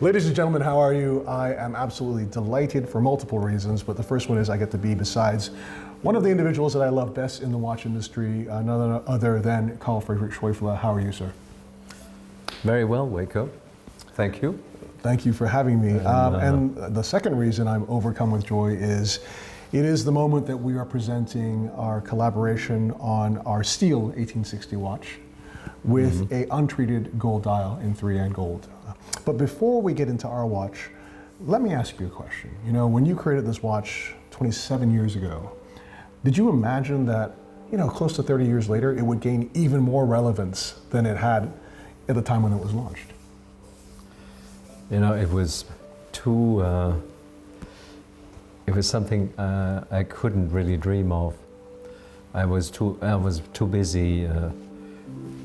Ladies and gentlemen, how are you? I am absolutely delighted for multiple reasons, but the first one is I get to be besides one of the individuals that I love best in the watch industry, none other than Karl-Friedrich Scheufele. How are you, sir? Very well, Waco. Thank you. Thank you for having me. And the second reason I'm overcome with joy is it is the moment that we are presenting our collaboration on our Steel 1860 watch with a untreated gold dial in 3N gold. But before we get into our watch, let me ask you a question. You know, when you created this watch 27 years ago, did you imagine that, you know, close to 30 years later, it would gain even more relevance than it had at the time when it was launched? You know, it was something I couldn't really dream of. I was too busy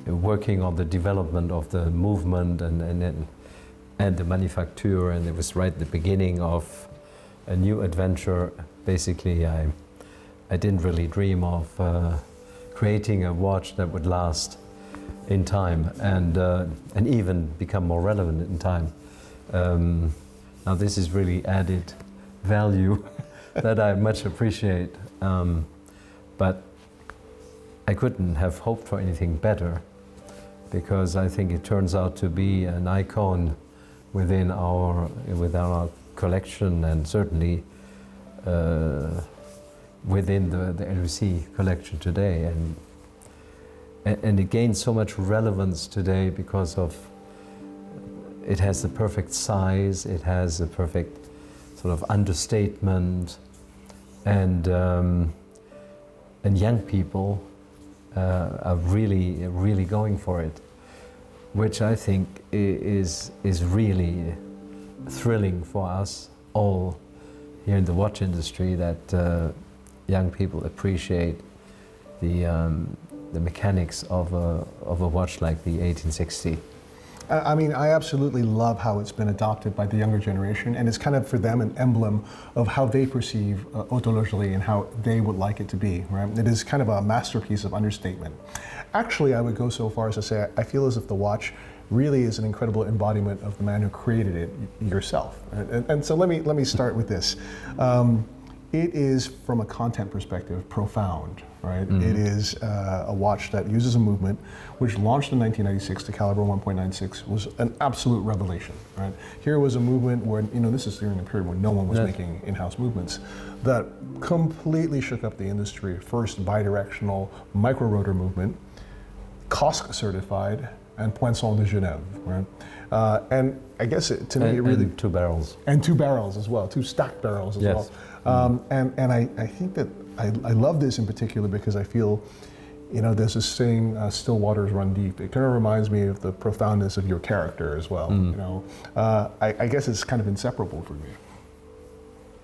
working on the development of the movement and the manufacture, and it was right at the beginning of a new adventure. Basically, I didn't really dream of creating a watch that would last in time and even become more relevant in time. Now this is really added value that I much appreciate, but I couldn't have hoped for anything better, because I think it turns out to be an icon within our collection, and certainly within the L.U.C. collection today, and it gains so much relevance today because of it has the perfect size, it has a perfect sort of understatement, and young people are really going for it, which I think is really thrilling for us all here in the watch industry, that young people appreciate the mechanics of a watch like the 1860. I mean, I absolutely love how it's been adopted by the younger generation, and it's kind of for them an emblem of how they perceive horlogerie and how they would like it to be, right? It is kind of a masterpiece of understatement. Actually, I would go so far as to say I feel as if the watch really is an incredible embodiment of the man who created it yourself. And so let me start with this. It is, from a content perspective, profound, right? It is a watch that uses a movement which launched in 1996 to Calibre 1.96, was an absolute revelation, right? Here was a movement where, you know, this is during a period when no one was making in-house movements, that completely shook up the industry. First bidirectional micro-rotor movement, COSC-certified, and Poinçon de Genève, right? And I guess to me it really... And 2 barrels. And 2 barrels as well, 2 stacked barrels as well. And I think that I love this in particular because I feel, you know, there's this saying, still waters run deep. It kind of reminds me of the profoundness of your character as well, you know. I guess it's kind of inseparable for me.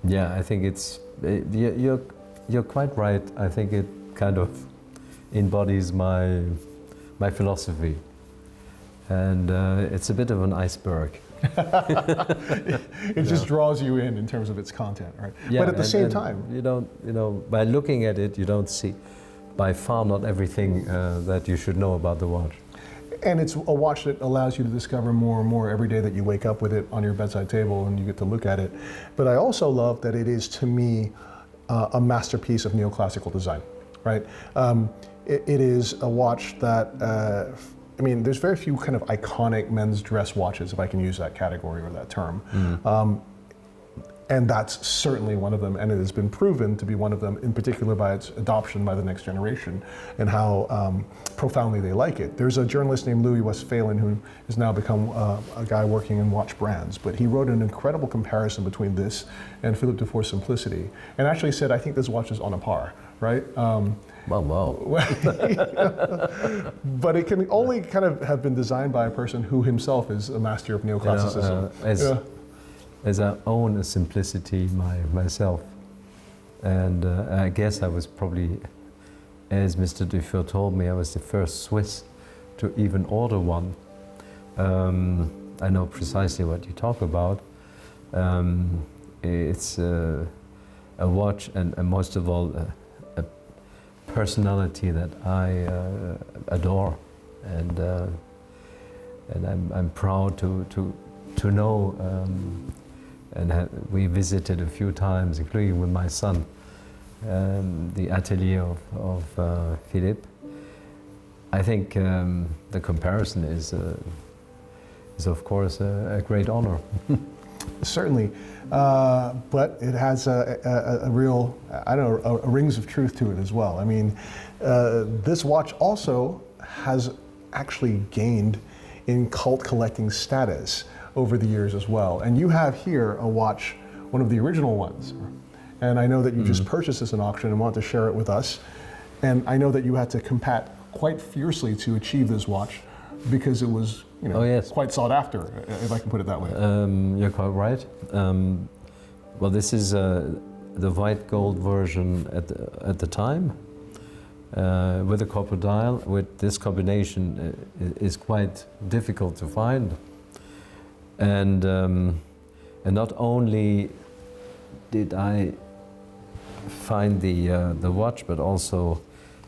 Yeah, I think you're quite right. I think it kind of embodies my philosophy. And it's a bit of an iceberg. It just draws you in terms of its content, right? Yeah, but at the same time, you don't, you know, by looking at it, you don't see by far not everything that you should know about the watch. And it's a watch that allows you to discover more and more every day that you wake up with it on your bedside table and you get to look at it. But I also love that it is, to me, a masterpiece of neoclassical design, right? It is a watch that I mean, there's very few kind of iconic men's dress watches, if I can use that category or that term. And that's certainly one of them, and it has been proven to be one of them, in particular by its adoption by the next generation and how profoundly they like it. There's a journalist named Louis Westphalen who has now become a guy working in watch brands, but he wrote an incredible comparison between this and Philippe Dufour's Simplicity, and actually said, I think this watch is on a par, right? Wow. But it can only kind of have been designed by a person who himself is a master of neoclassicism. As I own a Simplicity myself, and I guess I was probably, as Mr. Dufour told me, I was the first Swiss to even order one. I know precisely what you talk about. It's a watch, and most of all, a personality that I adore, and I'm proud to to know, and we visited a few times, including with my son, the atelier of Philippe. I think the comparison is of course a great honor. Certainly, but it has a real, I don't know, a rings of truth to it as well. I mean, this watch also has actually gained in cult collecting status over the years as well. And you have here a watch, one of the original ones. And I know that you just purchased this in auction and want to share it with us. And I know that you had to compete quite fiercely to achieve this watch because it was, you know, Oh, yes. quite sought after, if I can put it that way. You're quite right. Well, this is the white gold version at the time, with a copper dial. With this combination is quite difficult to find, and not only did I find the watch, but also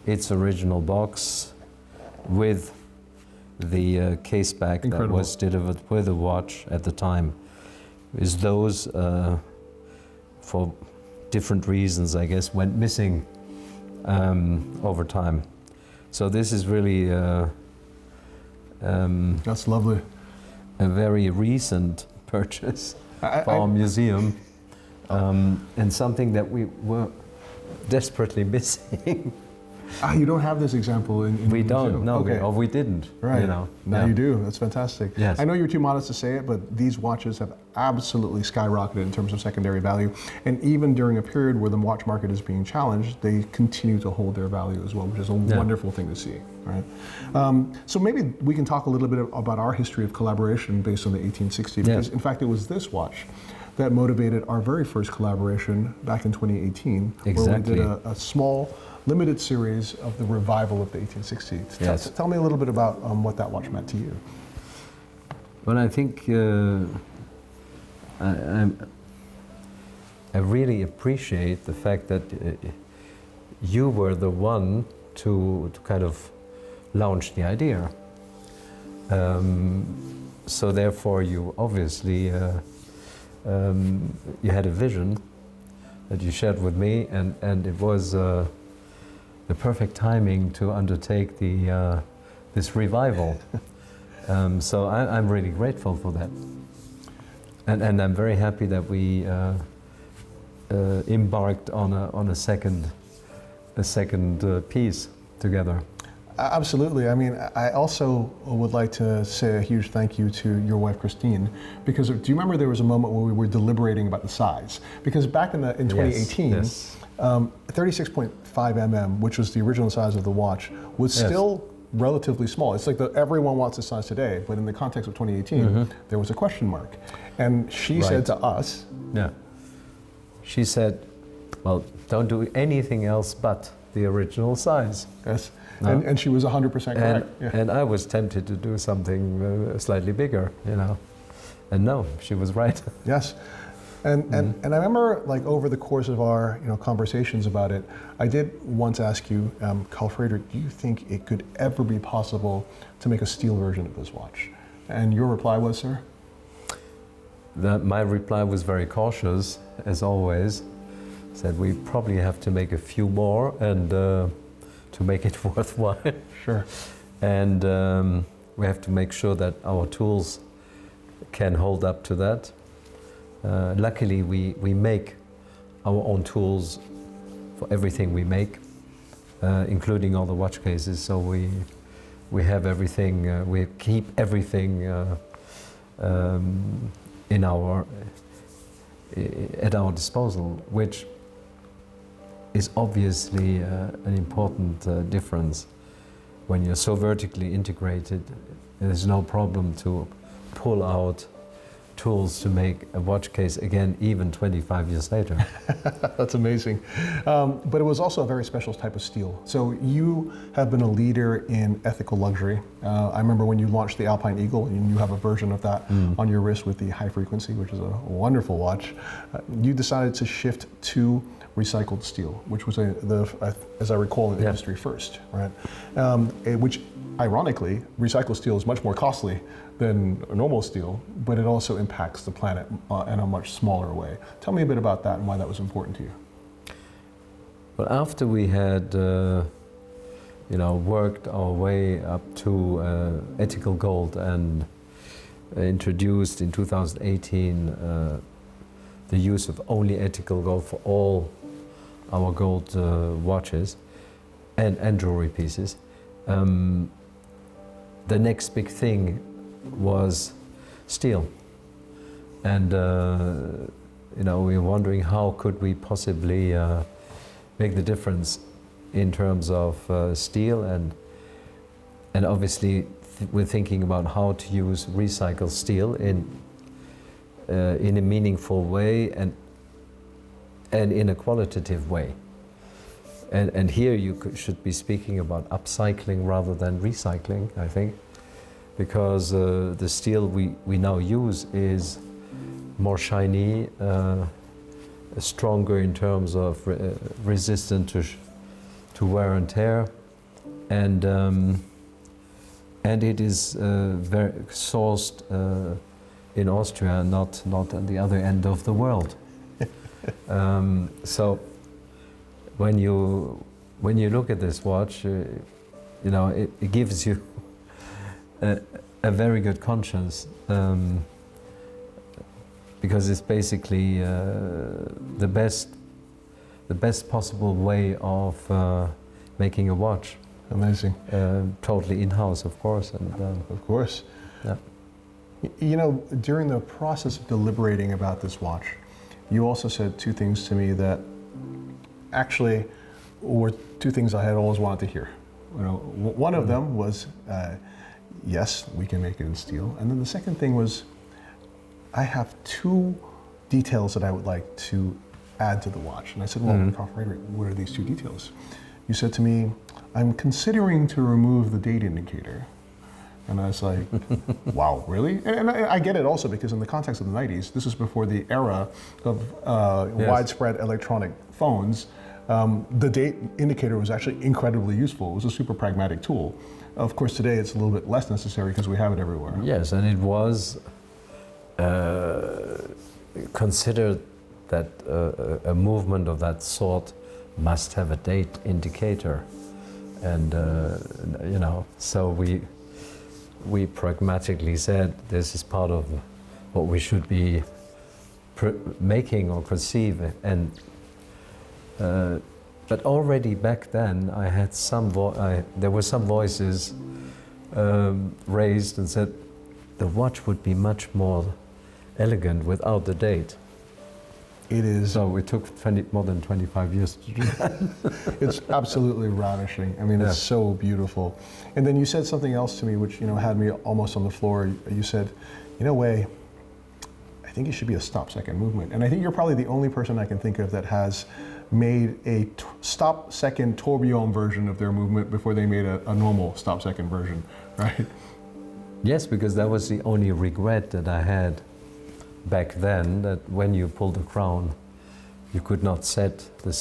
its original box with the case back that was delivered with the watch at the time. Is those, for different reasons, I guess, went missing over time. So this is really That's lovely. a very recent purchase for our museum, and something that we were desperately missing. You don't have this example in We the don't, museum. no, Okay. we didn't. Right. You know. Now Yeah. you do. That's fantastic. Yes. I know you're too modest to say it, but these watches have absolutely skyrocketed in terms of secondary value. And even during a period where the watch market is being challenged, they continue to hold their value as well, which is a wonderful thing to see. Right. So maybe we can talk a little bit about our history of collaboration based on the 1860, because in fact it was this watch that motivated our very first collaboration back in 2018, where we did a small limited series of the revival of the 1860s. Yes. Tell me a little bit about what that watch meant to you. Well, I think I really appreciate the fact that you were the one to kind of launch the idea. So therefore, you obviously you had a vision that you shared with me, and it was the perfect timing to undertake this revival. So I'm really grateful for that, and I'm very happy that we embarked on a second piece together. Absolutely. I mean, I also would like to say a huge thank you to your wife, Christine, because do you remember there was a moment where we were deliberating about the size? Because back in 2018, yes. 36.5 mm, which was the original size of the watch, was still relatively small. It's like everyone wants this size today, but in the context of 2018, there was a question mark. And she said to us, she said, well, don't do anything else but the original size. Yes. And she was 100% correct. And I was tempted to do something slightly bigger, you know. And no, she was right. Yes. And I remember, like, over the course of our conversations about it, I did once ask you, Karl-Friedrich, do you think it could ever be possible to make a steel version of this watch? And your reply was, sir? My reply was very cautious, as always. Said we probably have to make a few more and to make it worthwhile. Sure. And we have to make sure that our tools can hold up to that. Luckily, we make our own tools for everything we make, including all the watch cases. So we have everything. We keep everything at our disposal, which is obviously an important difference. When you're so vertically integrated, there's no problem to pull out tools to make a watch case again, even 25 years later. That's amazing. But it was also a very special type of steel. So you have been a leader in ethical luxury. I remember when you launched the Alpine Eagle, and you have a version of that on your wrist with the high frequency, which is a wonderful watch. You decided to shift to recycled steel, which was as I recall, an industry first, right? Which ironically, recycled steel is much more costly than normal steel, but it also impacts the planet in a much smaller way. Tell me a bit about that and why that was important to you. Well, after we had worked our way up to ethical gold and introduced in 2018 the use of only ethical gold for all our gold watches and jewelry pieces, the next big thing was steel. And we were wondering how could we possibly make the difference in terms of steel, and obviously we're thinking about how to use recycled steel in a meaningful way and in a qualitative way. And here you should be speaking about upcycling rather than recycling, I think, because the steel we now use is more shiny, stronger in terms of resistant to wear and tear, and it is very sourced in Austria, not at the other end of the world. So when you look at this watch, it gives you a very good conscience, because it's basically the best possible way of making a watch. Amazing. Totally in-house, of course. And, of course. Yeah. During the process of deliberating about this watch, you also said two things to me that actually were two things I had always wanted to hear. One of them was, yes, we can make it in steel. And then the second thing was, I have two details that I would like to add to the watch. And I said, well, Karl-Friedrich, what are these two details? You said to me, I'm considering to remove the date indicator. And I was like, wow, really? And I get it also because in the context of the 90s, this is before the era of widespread electronic phones. The date indicator was actually incredibly useful. It was a super pragmatic tool. Of course, today it's a little bit less necessary because we have it everywhere. Yes, and it was considered that a movement of that sort must have a date indicator. And, so we pragmatically said this is part of what we should be making or conceive. And but already back then, I had there were some voices raised and said the watch would be much more elegant without the date. It is. So it took more than 25 years to do that. It's absolutely ravishing. I mean, it's so beautiful. And then you said something else to me, which had me almost on the floor. You said, Wei, I think it should be a stop-second movement. And I think you're probably the only person I can think of that has made a stop-second tourbillon version of their movement before they made a normal stop-second version, right? Yes, because that was the only regret that I had back then, that when you pulled the crown, you could not set the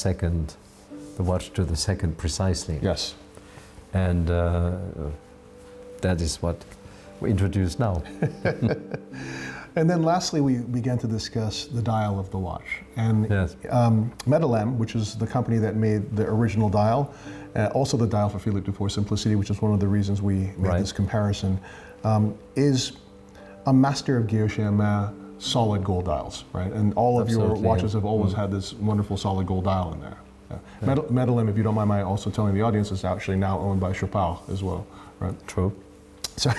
watch to the second precisely. Yes. And that is what we introduce now. And then lastly, we began to discuss the dial of the watch. And yes. Medalem, which is the company that made the original dial, also the dial for Philippe de Force Simplicity, which is one of the reasons we made this comparison, is a master of guilloché solid gold dials, right? And all of your watches have always had this wonderful solid gold dial in there. Yeah. Medalem, if you don't mind my also telling the audience, is actually now owned by Chopard as well, right? True. So,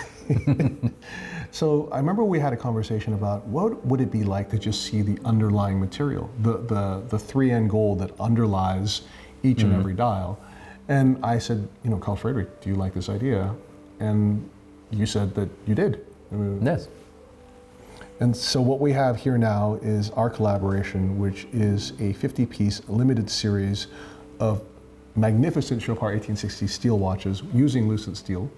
so I remember we had a conversation about what would it be like to just see the underlying material, the 3N gold that underlies each and every dial. And I said, Karl-Friedrich, do you like this idea? And you said that you did. Yes. And so what we have here now is our collaboration, which is a 50-piece limited series of magnificent Chopard 1860 steel watches using Lucent Steel,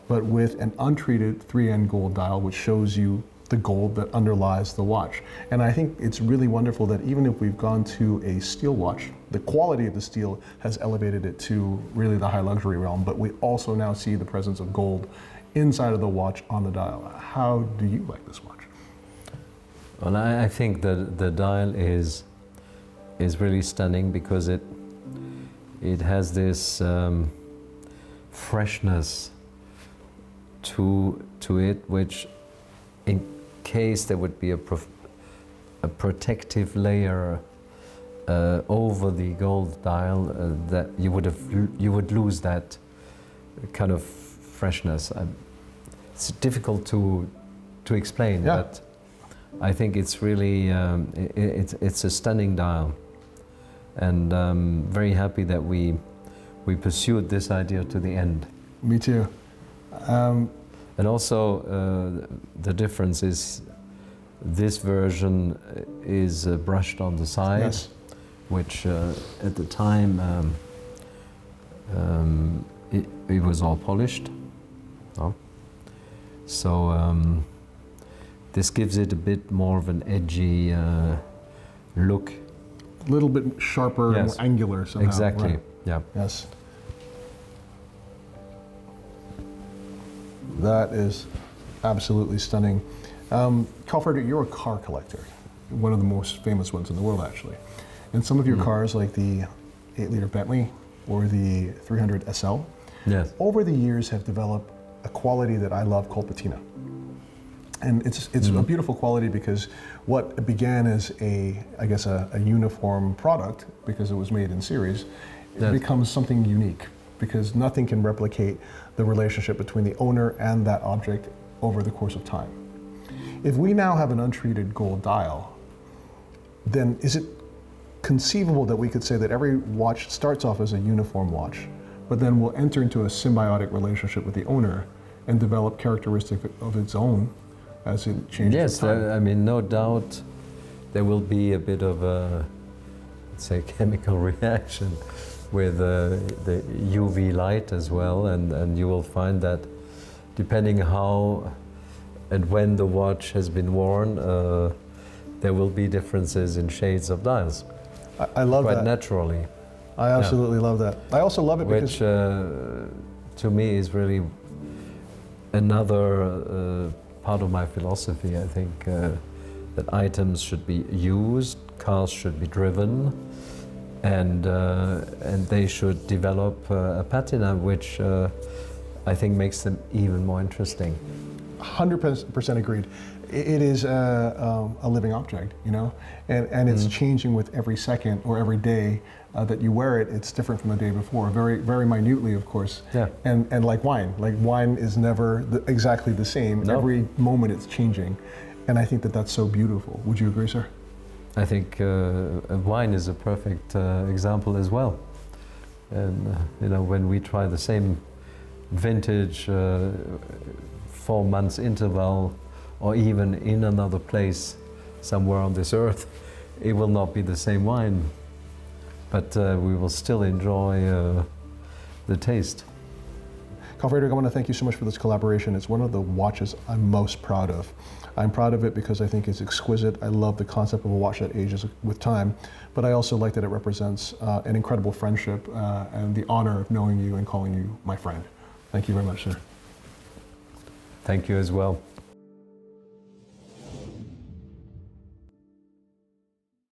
but with an untreated 3N gold dial, which shows you the gold that underlies the watch. And I think it's really wonderful that even if we've gone to a steel watch, the quality of the steel has elevated it to really the high luxury realm, but we also now see the presence of gold inside of the watch on the dial. How do you like this watch? Well, I think that the dial is really stunning because it has this freshness to it, which in case there would be a protective layer over the gold dial, that you would lose that kind of freshness. It's difficult to explain, yeah. but I think it's really it's a stunning dial, and very happy that we pursued this idea to the end. Me too. And also the difference is this version is brushed on the side, Yes. which at the time it was all polished. Oh. So this gives it a bit more of an edgy look. A little bit sharper, Yes. more angular somehow. Exactly. Right. Yeah. Yes. That is absolutely stunning. Karl-Friedrich, you're a car collector, one of the most famous ones in the world, actually. And some of your cars, like the 8-liter Bentley or the 300 SL, Yes. over the years have developed a quality that I love called patina. And it's a beautiful quality because what began as a uniform product, because it was made in series, it becomes something unique, because nothing can replicate the relationship between the owner and that object over the course of time. If we now have an untreated gold dial, then is it conceivable that we could say that every watch starts off as a uniform watch, but then will enter into a symbiotic relationship with the owner and develop characteristics of its own as it changes? Yes, I mean, no doubt there will be a bit of a, let's say, chemical reaction with the UV light as well, and you will find that depending how and when the watch has been worn, there will be differences in shades of dials. I love quite that. naturally. I absolutely love that. I also love it which to me is really another part of my philosophy. I think that items should be used, cars should be driven, and they should develop a patina which I think makes them even more interesting. 100% agreed. It is a living object, you know, and it's changing with every second or every day that you wear it. It's different from the day before, very, very minutely, of course. Yeah. And like wine is never exactly the same. No. Every moment it's changing, and I think that that's so beautiful. Would you agree, sir? I think wine is a perfect example as well. And you know, when we try the same vintage 4 months interval, or even in another place somewhere on this earth, it will not be the same wine, but we will still enjoy the taste. Karl-Friedrich, I want to thank you so much for this collaboration. It's one of the watches I'm most proud of. I'm proud of it because I think it's exquisite. I love the concept of a watch that ages with time, but I also like that it represents an incredible friendship and the honor of knowing you and calling you my friend. Thank you very much, sir. Thank you as well.